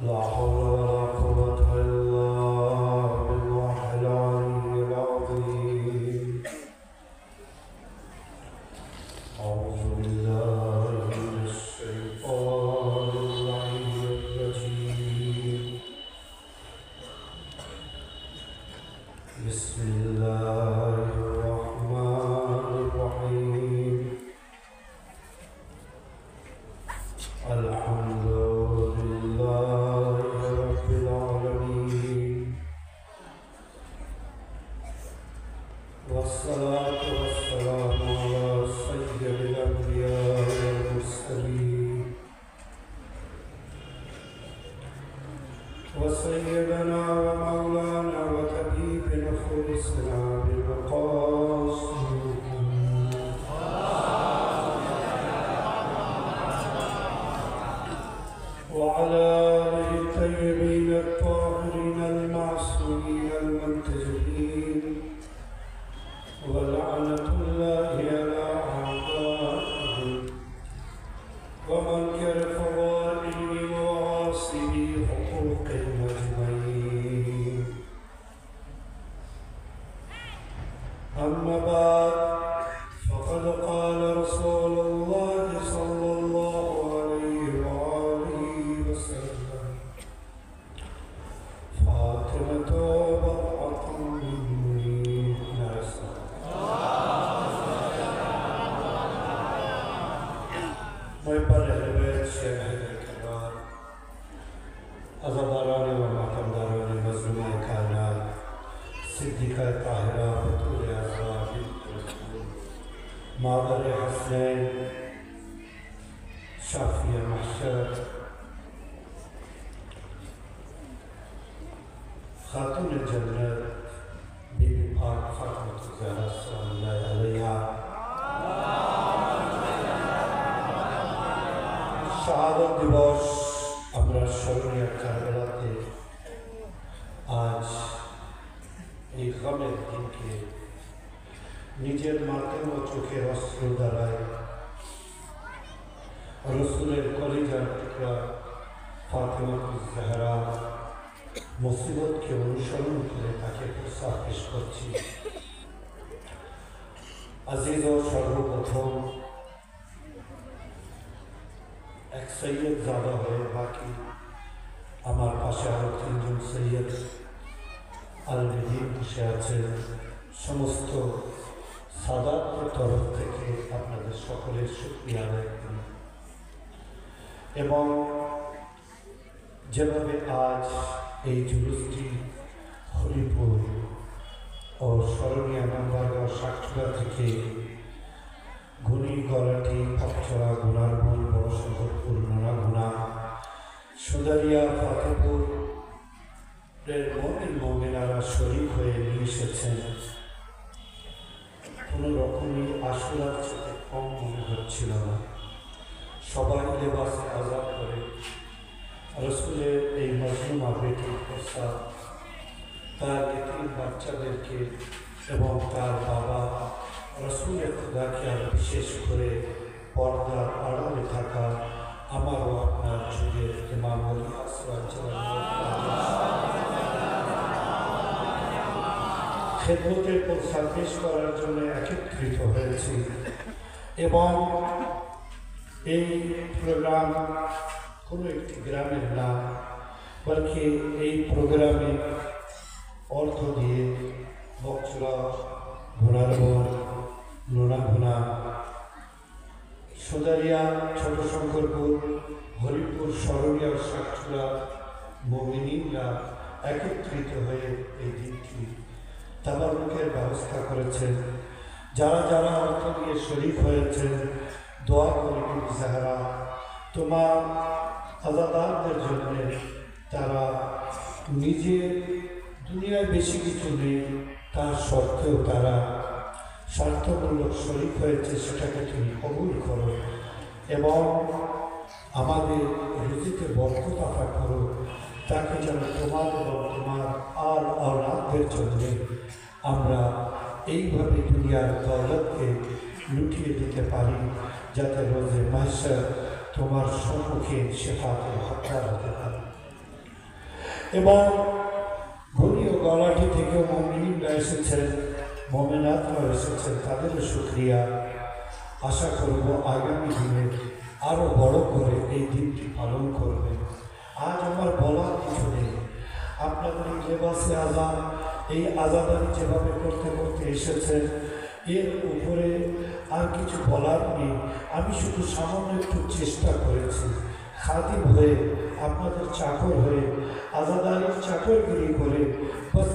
لا حول ولا قوة إلا بالله العلي العظيم. أعوذ بالله من الشيطان اللعين الرجيم. بسم الله الرحمن الرحيم. الحمد لله رب العالمين، والصلاة والسلام على سيد الأنبياء والمرسلين وسيدنا ومولانا وطبيب نفوسنا بالقاسم وعلى آله الطيبين الطاهرين المعصومين المنتجبين، ولعنة الله على أعدائهم ومن كره فضائله وعاصي حقوقهم أجمعين. أما بعد، فقد قال رسول الله صلى الله عليه وآله وسلم: فاطمة بضعة مني ناسا. محبان أهل البيت، شيخ الكبار، عزاداران ومحترمداران مظلوم کائنات، صدیقہ طاہرہ بطول عزرا بنت رسول، مادر حسنین، شافیہ محشر، خاتون جنت، بی بی پاک فاطمہ الزہرا سلام اللہ علیہا، শাহাদাত দিবস আমরা স্মরণীয় কারবালাতে আজ এই গমের দিনকে নিজের মাথা ও চোখের অস্ত্র দ্বারায় রসুলের কলিজার টুকরা ফাতিমা জাহরা মুসিবতকে অনুসরণ করে তাকে প্রস্তাব পেশ করছি। আজিজ ও সর্বপ্রথম এক সৈয়দ জাদা হয়ে বাকি আমার পাশে আরো তিনজন সৈয়দ আলমেদিন বসে আছেন। সমস্ত সাদাতের তরফ থেকে আপনাদের সকলের শুকরিয়া আদায় করি। এবং যেভাবে আজ এই জুলুসটি হরিপুর ও স্মরণীয় নামবারগাঁও শাকচুড়া থেকে গুনি গলাটি পকচড়া গুনারবন বড় শঙ্করপুর নোনাগুনা সুদারিয়া ফাতেপুরের মমিন মমিনারা শরীক হয়ে নিয়ে এসেছেন। কোনো রকমই আশুরার সাথে কম মনে হচ্ছিল না। সবাই লেবাসে আজাদ করে রসুলের এই মজলুমা বেটির প্রস্তাব তার এতিম বাচ্চাদেরকে এবং তার বাবা রসুলের খুদাকে আরো বিশেষ করে পর্দার আড়ালে থাকা আমার ও আপনার যুগের ইমাম আলী আসওয়াদ খেদমতের প্রস্তাব পেশ করার জন্য একত্রিত হয়েছি। এবং এই প্রোগ্রাম কোনো একটি গ্রামের না, বলকি এই প্রোগ্রামে অর্থ দিয়ে বকচড়া, ঘোড়ারবন, নোনাঘোনা, সুদারিয়া, ছোট শঙ্করপুর, হরিপুর, স্মরণীয় শাকচুড়া মুমিনিনরা একত্রিত হয়ে এই দিনটি তাবারুকের ব্যবস্থা করেছেন। যারা যারা অর্থ দিয়ে শরীক হয়েছেন, দোয়া করে বিবি জাহরা তোমার আজাদারদের জন্য তারা নিজে দুনিয়ায় বেশি কিছু নেই, তার সত্ত্বেও তারা স্বার্থমূলক শরীক হয়েছে, সেটাকে তুমি কবুল করো এবং আমাদের রুজিতে বরকত আতা করো, তাকে যেন তোমার এবং তোমার আর আওলাদদের জন্য আমরা এইভাবে দুনিয়ার দৌলতকে লুটিয়ে দিতে পারি, যাতে রোজে মাহশর তোমার সম্মুখে শেফাতের হকদার হতে পারে। এবং ঘড়ি ও গলাটি থেকে মুমিনরা এসেছেন, মুমিনাতরা এসেছেন, তাদেরও শুকরিয়া। আশা করব আগামী দিনে আরও বড় করে এই দিনটি পালন করবে। আজ আমার বলার কিছু নেই, আপনাদের এই লেবাসে আজান, এই আজাদানি যেভাবে করতে করতে এসেছেন, এর উপরে আর কিছু বলার নেই। আমি শুধু সামান্য একটু চেষ্টা করেছি খাদিম হয়ে, আপনাদের চাকর হয়ে, আজাদানির চাকরগিরি করে, বাস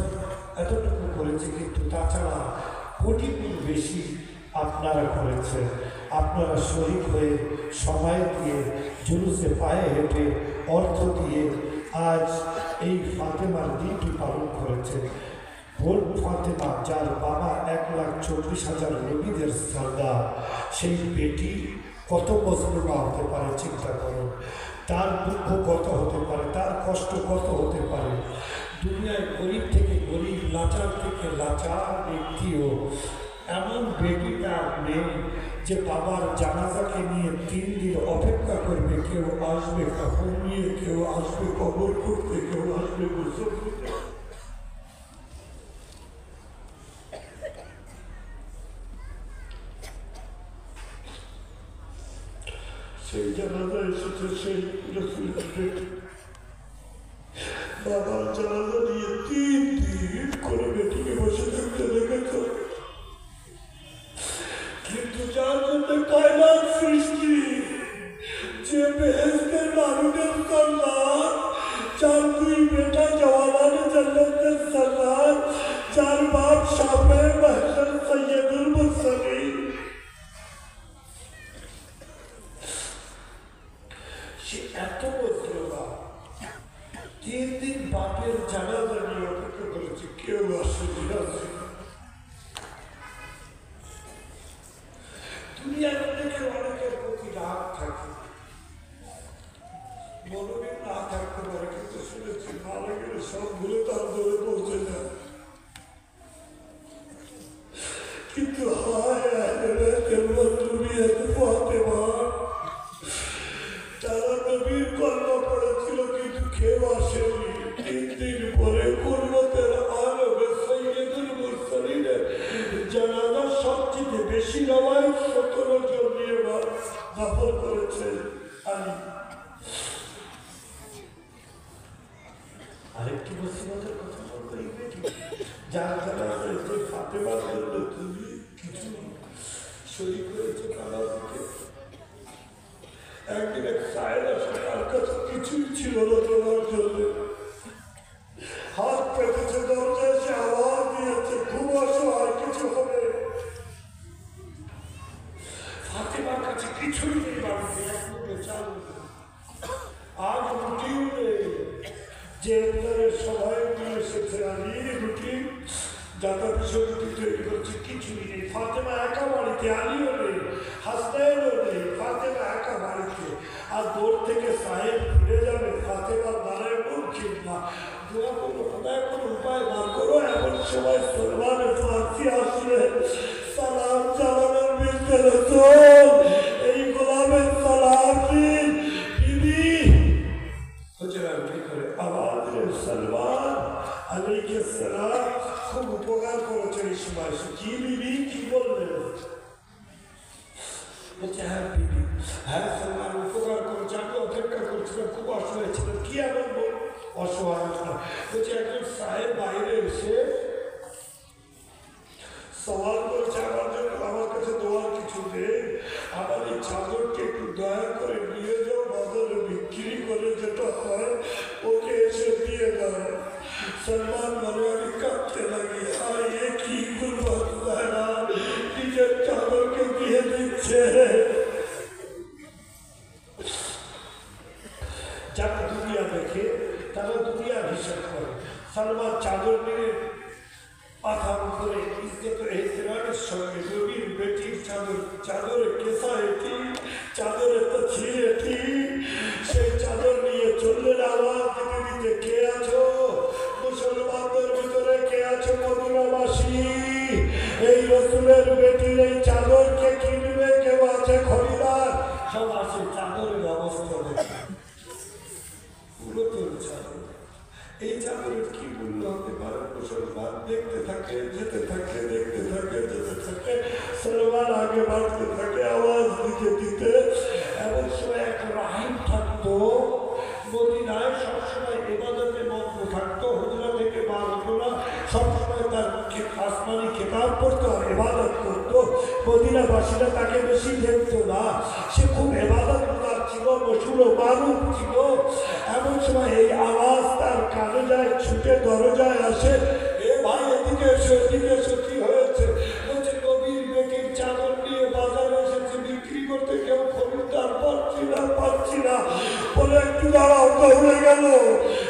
এতটুকু করেছি। কিন্তু তাছাড়া কোটি গুণ বেশি আপনারা করেছেন। আপনারা শরীক হয়ে, সময় দিয়ে, জুলুসে পায়ে হেঁটে, অর্থ দিয়ে আজ এই ফাতেমার দিনটি পালন করেছেন। ভোর ফাতেমা, যার বাবা 1,40,000 রোগীদের সর্দার, সেই বেটি কত মজলুমা হতে পারে চিন্তা করুন। তার দুঃখ কত হতে পারে, তার কষ্ট কত হতে পারে। দুনিয়ায় গরিব থেকে গরিব, লাচার থেকে লাচার ব্যক্তিও এমন বেটিটা নেই যে বাবার জানাজাকে নিয়ে 3 দিন অপেক্ষা করবে। কেউ আসবে কাপড় নিয়ে, কেউ আসবে কবর করতে, কেউ আসবে গোসল করতে। সেই জানাজা এসেছে সেই রসুলের বেটি, বাবার জানাজা নিয়ে 3 দিন করে বেটিকে বসে থাকতে দেখেছ। কিন্তু যার জন্য কায়নাত সৃষ্টি, যে বেহেশতের মালিকের সন্তান, যার 2 বেটা জওয়ানানে জান্নাতের সন্তান, যার বাপ শাফে মাহশর সৈয়দুল মুরসালিন, সে এত বছরবা 3 দিন বাপের জানাজা নিয়ে অপেক্ষা করেছে, কেউ আসেনি। দুনিয়ার দেখে অনেকের প্রতি রাগ থাকে, মনোবিদ না থাকতে পারে, কিন্তু শুনেছি মারা গেলে সব ভুলে তার দৌড়ে পৌঁছে যায়। কিন্তু তারা নবীর কলমা পড়েছিল, কিন্তু কেউ আসেনি। 3 দিন পরে কুরবতের আলমে সৈয়দুল মুরসালিনের জানাজা সবচেয়ে বেশি নয় 17 জন নিয়ে দাফন করেছেন আলী। আরেকটি মুসিবতের কথা বলতে, যার জানাজা যে ফাতেমার জন্য তুমি কিছু শরীক হয়েছে কালার দিকে। একদিন এক সাহেব আসে, তার কাছে কিছুই ছিল না তোমার জন্য, হাত পেতেছে, দরজায় সে আওয়াজ দিয়েছে, খুব অসহায়, কিছু হবে। ফাতেমার কাছে কিছুই নেই বাড়িতে, এক মুঠো চাল নেই, আজ রুটিও নেই। যে সবাই নিয়ে এসেছে আমি রুটি, যাতা বিষয় রুটি তৈরি করছে, কিছুই নেই। ফাতেমা একা বাড়িতে, আলীও নেই, হাসনাইনও নেই, ফাতেমা একা বাড়িতে। আর দৌড় থেকে সাহেব ফিরে যাবে, ফাতেমার দ্বারায় মূর্খিন না। দোয়া করো, খোদায় কোনো উপায় বার করো। এমন সময় সলমানের ফার্সি আসলেন, সালাম জানানোর মিলতে রসুল, এই গোলামের সালাম দিন। বিবি সলমান আলাইহিস সালাম খুব উপকার করেছেন এই সময়। কি বিবি, কি বললেন? বলছে হ্যাঁ বিবি, হ্যাঁ সলমান উপকার করেছে, আমি অপেক্ষা করছিলাম, খুব অসহায় ছিল। কি এমন অসহায়? বলছে একজন সাহেব বাইরে এসে সওয়াল করছে আমার জন্য, আমার কাছে দেওয়ার কিছু নেই, আমার এই চাদরকে একটু দয়া করে নিয়ে যাও, বাজারে বিক্রি করে যেটা হয় ওকে এসে দিয়ে দাও। সলমান বলে আমি কাঁদতে লাগি, আর এ কি গুরবাত, নিজের চাদরকে দিয়ে দিচ্ছে। যাকে দুনিয়া দেখে তারা দুনিয়ার হিসাব করে। সালমান চাদর নিয়ে মাথার উপরে ইজ্জত এহতেরামের সঙ্গে নবীর বেটির চাদরে কেসা এটি, চাদরে তো ছিঁড়েটি, সেই চাদর নিয়ে চললেন। আওয়াজ দিতে দিতে, কে আছো মুসলমানদের ভিতরে, কে আছো মদিনাবাসী? এই রসুলের বেটির এই চাদরকে কিনবে, কেউ আছে খরিদার? সব আছে। চাদরের অবস্থা দেখে পুরাতন চাদর, এই চাদরের কি মূল্য হতে পারে? মুসলমান দেখতে থাকে, যেতে থাকে, দেখতে থাকে, যেতে থাকে, সালমান আগে বাড়তে থাকে আওয়াজ দিতে দিতে। এমন সময় এক রাহিম থাকতো মদিনায়, সবসময় ইবাদতে মগ্ন থাকতো, হুজরা থেকে বার হতো না, সবসময় তার আসমানি কিতাব পড়তো আর ইবাদত করতো। মদিনাবাসীরা তাকে বেশি দেখতো না, সে খুব ইবাদতগুজার ছিল, মশহুর মারুফ ছিল। এমন সময় এই আওয়াজ তার কানে যায়, ছুটে দরজায় আসে, এ ভাই এদিকে এসো, এদিকে এসো, কি হয়েছে? বলছে নবীর বেটির চাদর নিয়ে বাজারে এসেছে বিক্রি করতে, কেউ খরিদ্দার পাচ্ছি না। বলে একটু দাঁড়াও, দৌড়ে গেল,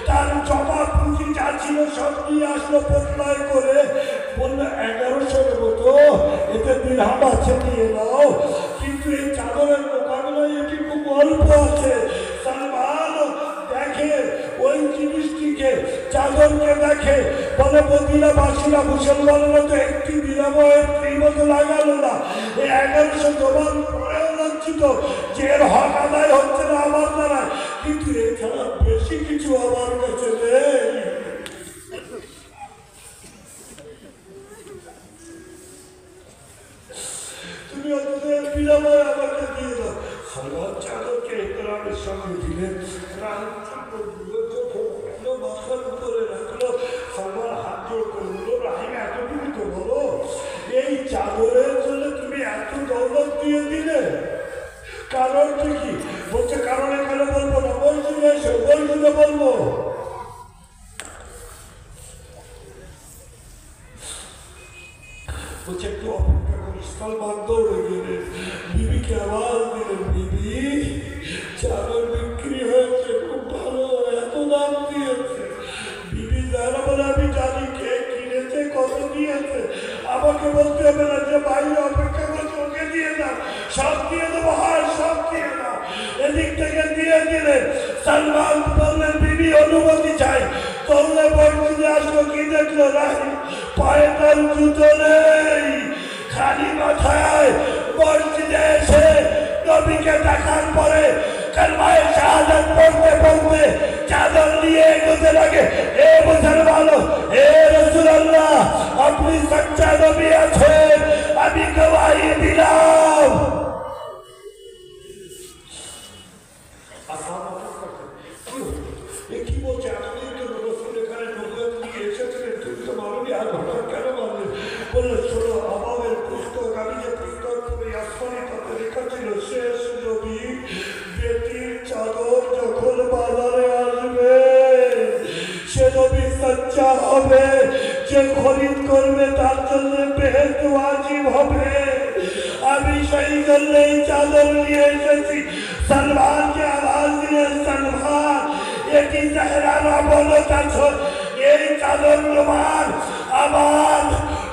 তার জমা পুঁজি যা ছিল সব নিয়ে আসলো পোটলায় করে। বললো 1100-এর মতো, এতে দিরহাম আছে, নিয়ে নাও। কিন্তু এই চাদরের মোকাবিলায় এটি খুব অল্প আছে। সালমান দেখে ওই জিনিসটিকে, চাদরকে দেখে, বলে মদিনাবাসীরা মুসলমানরা তো একটি বিরাময়ের মতো লাগালো না, এই 1100 জমান পরেও লাঞ্ছিত যে এর হক আদায় হচ্ছে না আমার দ্বারা। কিন্তু এছাড়া বেশি কিছু আমার কাছে নেই। তুমি ওদের বিরাময় আমাকে দিয়ে দাও। সালমান চাদরকে ইহতেরামের সঙ্গে দিলেন, মাথার উপরে রাখলো। সালমান হাত জোর করে বললো, রাহিম এতটুকু তো বলো, এই চাদরের জন্য তুমি এত দৌলত দিয়ে দিলে, কারণটা কি? বলছে কারণ এখানে বলবো না, বলছিলে এসো, বলছিলে বলবো। বলছে একটু অপেক্ষা করিস। সালমান দৌড়ে গেলেন, বিবিকে আওয়াজ দিলেন, বিবি চাদর বিক্রি হয়েছে, খুব ভালো, এত দাম দিয়েছে। বিবি যারা বলে, আমি জানি কে কিনেছে, কত দিয়েছে, আমাকে বলতে হবে না, যে বাইরে অপেক্ষা করছে ওকে দিয়ে দাও, সব দিয়ে দেবো, হয় সব দিয়ে দাও। এদিক থেকে দিয়ে দিলেন। সালমান বললেন, বিবি অনুমতি চাই। তোমরা বলতে আসলো, কি দেখলো? রাহিম পায়ে তার জুতো নেই, খালি মাথায় মসজিদে এসে নবীকে দেখার পরে কালমায়ে শাহাদাত পড়তে পড়তে চাদর নিয়ে এগোতে লাগে। এ মুসলমান, এ রাসূলুল্লাহ, আপনি সচ্চা নবী আছেন, আমি গওয়াহি দিলাম। কি বলছে? এতদিন তো রসুল এখানে নবুয়ত নিয়ে এসেছিলেন, তুমি তো মানবী, আর হঠাৎ কেন মানলেন? বললো, শোনো, আমাদের পুস্তক, আমি যে পুস্তক তুমি আসমানি তাতে লেখা ছিল, শেষ নবী বেটির চাদর যখন বাজারে আসবে, সে নবী সচ্চা হবে, যে খরিদ করবে তার জন্য বেহেশত ওয়াজিব হবে। আমি সেই জন্য এই চাদর নিয়ে এসেছি। সালমানকে আওয়াজ দিলেন, সালমান এটি চেহারার অবনত আছো, এই চাদর তোমার, আমার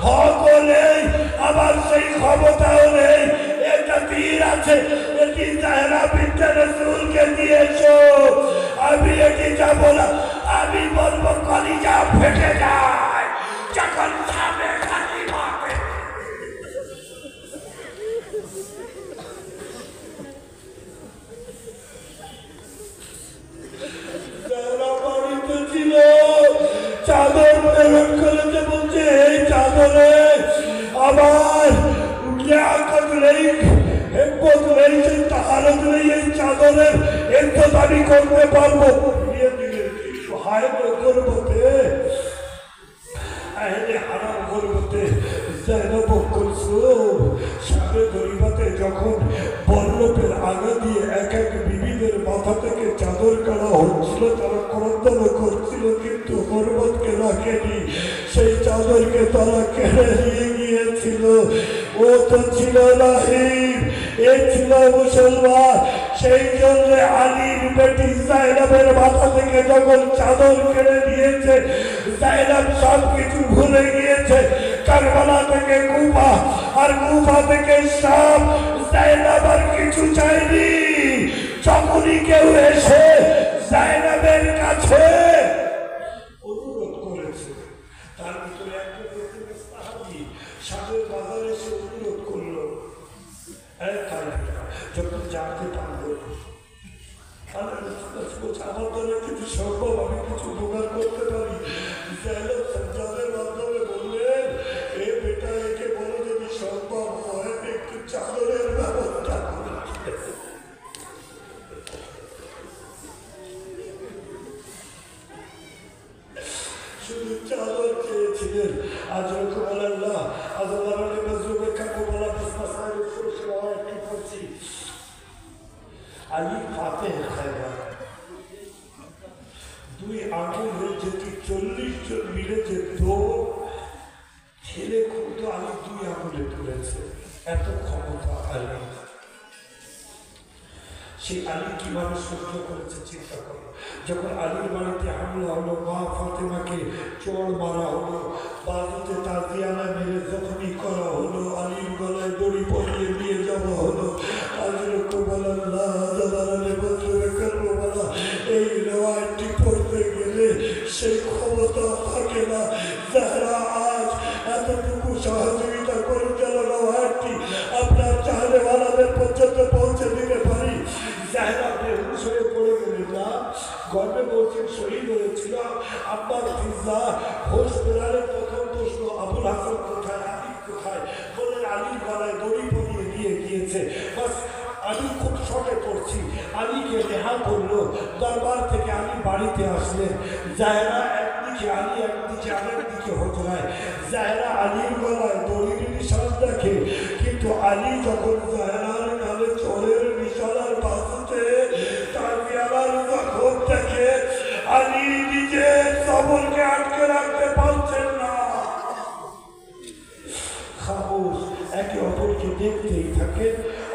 হকও নেই, আমার সেই ক্ষমতাও নেই, এটা তীর আছে, এটি চেহারা বিদ্যা রাসূলকে দিয়েছো। আমি এটি যাবো না, আমি বলবো কলিজা ফেটে যায় যখন সামনে খালি মাপে। চাদর প্রেরণ করেছে, বলছে এই চাদরে আমার লিয়াকত নেই, হিম্মত নেই, সেই তাহারত নেই, এই চাদরের ইজ্জত আমি করতে পারবো। হায় গর্বতে, হারাম গর্বতে জায়নব কুলসুম সামনে গরিবাতে যখন বল্লভের আগা দিয়ে এক এক বিবিদের মাথা থেকে চাদর কাটা হচ্ছিল, তারা ক্রন্দন করছিল, কিন্তু গর্বতকে রাখেনি, সেই চাদরকে তারা কেড়ে নিয়ে গিয়েছিল। ও তো ছিল রাহিম, এ ছিল মুসলমান, সেই জন্য আলীর বেটি জাইনাবের মাথা থেকে যখন চাদর কেড়ে নিয়েছে, জাইনাব সব কিছু ভুলে গিয়েছে। কারবালা থেকে কুফা, আর কুফা থেকে শাম, জাইনাব আর কিছু চাইনি। যখনই কেউ এসে জাইনাবের কাছে অনুরোধ করেছে, তার ভিতরে একটা সাহাবী সাদের বাজার এসে অনুরোধ করলো, যখন জানতে পারলো আমার দ্বারা কিছু সম্ভব, আমি কিছু উপকার করতে পারি। জাইনাব সজ্জাদের মাধ্যমে বললেন, এ বেটা, একে বলো যদি সম্ভব হয় একটু চাদরের ব্যবস্থা করে। শুধু চাদর চেয়েছিলেন। আজ আল্লাহ আজ আল্লাহ মজরুবে কাকু বলা কি করছি। আলী ফাতেহ খায়বার, দুই আঙুলের যেটি 40 জন মিলে যে দৌড় ছেলে খুঁজতো, আলী দুই আঙুলে তুলেছে। এত ক্ষমতা আলী। সেই আলী কিভাবে সহ্য করেছে চিন্তা করো। যখন আলীর বাড়িতে হামলা হলো, মা ফাতেমাকে চোর মারা হলো, বাজুতে তাজিয়ানা মেরে জখমি করা হলো, আলীর গলায় দড়ি পরিয়ে নিয়ে যাওয়া হলো। এই রেওয়ায়তটি পড়তে গেলে সেই ক্ষমতা থাকে না। যারা আজ এতটুকু সহযোগিতা করে যেন রেওয়ায়তটি আপনার চাহনেওয়ালাদের পর্যন্ত পৌঁছে দিতে পারি। জাহেরা বেহুশ হয়ে পড়ে গেলেন না, গর্বে বলছেন শহীদ হয়েছিল। আব্বার ফিজা হোশ বেড়ালে প্রথম প্রশ্ন, আবুল হাসান কোথায়, আলী কোথায়? বললেন আলীর গলায় দড়ি পরিয়ে দিয়ে গিয়েছে। বাস আমি খুব শখে পড়ছি। আলীকে রেহা করলো, দরবার থেকে আলী বাড়িতে আসলেন। জাহেরা একদিকে, আলী একদিকে, আরেক দিকে হতরায়। জাহেরা আলীর গলায় দড়ির নিশান দেখে, কিন্তু আলী যখন জাহেরার গালে চোরের নিশানার বাজুতে তাজিয়ানার জখম দেখে, আলী নিজের সবরকে আটকে রাখতে পারছেন না। খামোশ একে অপরকে দেখতেই থাকে,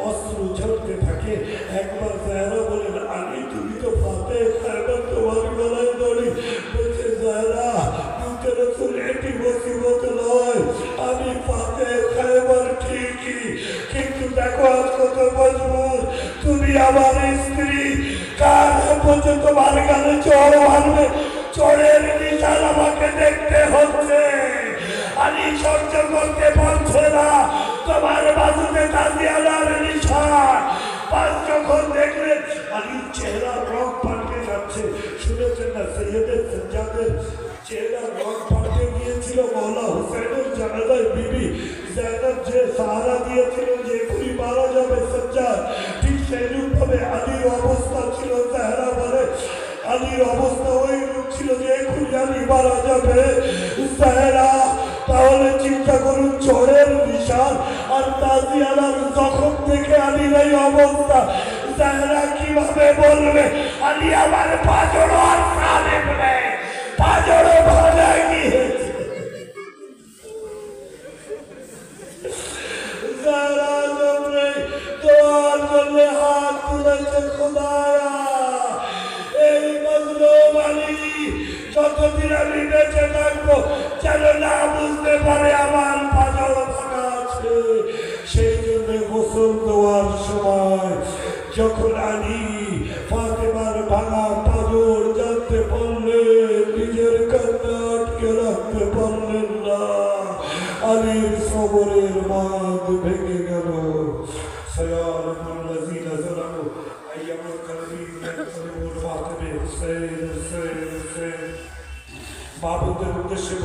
অস্ত্র ঝরতে থাকে। একবার জাহেরা বলেন, আলী তুমি তো ফাতেহ খায়বার, তোমার গলায় দড়ি। বলছে জাহেরা, দুটো রসুল এটি মুসিবত নয়, আমি ফাতেহ খায়বার ঠিকই, কিন্তু দেখো আজ কত মজবুর। তুমি আমার স্ত্রী, কার পর্যন্ত তোমার গালে চড় মারবে, চড়ের নিশান আমাকে দেখতে হচ্ছে। আলী সহ্য করতে পারছে না, তোমার বাজুতে তাজিয়ানার নিশান। পাঁচ যখন দেখলেন আলীর চেহারা রং পাল্টে যাচ্ছে। শুনেছেন না সৈয়দের সজ্জাদের চেহারা রং পাল্টে গিয়েছিল। মওলা হুসেনের জানাজায় বিবি জাইনাব যে সাহারা দিয়েছিল যে এখনই মারা যাবে সজ্জাদ, ঠিক সেইরূপ ভাবে আলীর অবস্থা ছিল। জাহেরা বলে আলীর অবস্থা ওই রূপ ছিল যে এখনই আলী মারা যাবে। জাহেরা তাহলে চিন্তা করুন, চোরের নিশান আর তাজিয়ানার জখম থেকে আলীর এই অবস্থা। জাহেরা কিভাবে বলবে আলী আমার পাঁজরও আর সালেম নেই, পাঁজরও ভাজা গিয়েছে। জাহেরা জমরে দোয়ার জন্য হাত তুলেছে, খোদায়া এই মজলুম আলী যতদিন আমি বেঁচে থাকবো যেন না বুঝতে পারে আমার পাঁজর ভাঙা আছে। সেই জন্য গোসল দেওয়ার সময় যখন আলী ফাতেমার ভাঙা পাঁজর জানতে পারলেন, নিজের কান্না আটকে রাখতে পারলেন না। আলীর সবরের বাঁধ ভেঙে গেল। বাবুদের উদ্দেশ্যে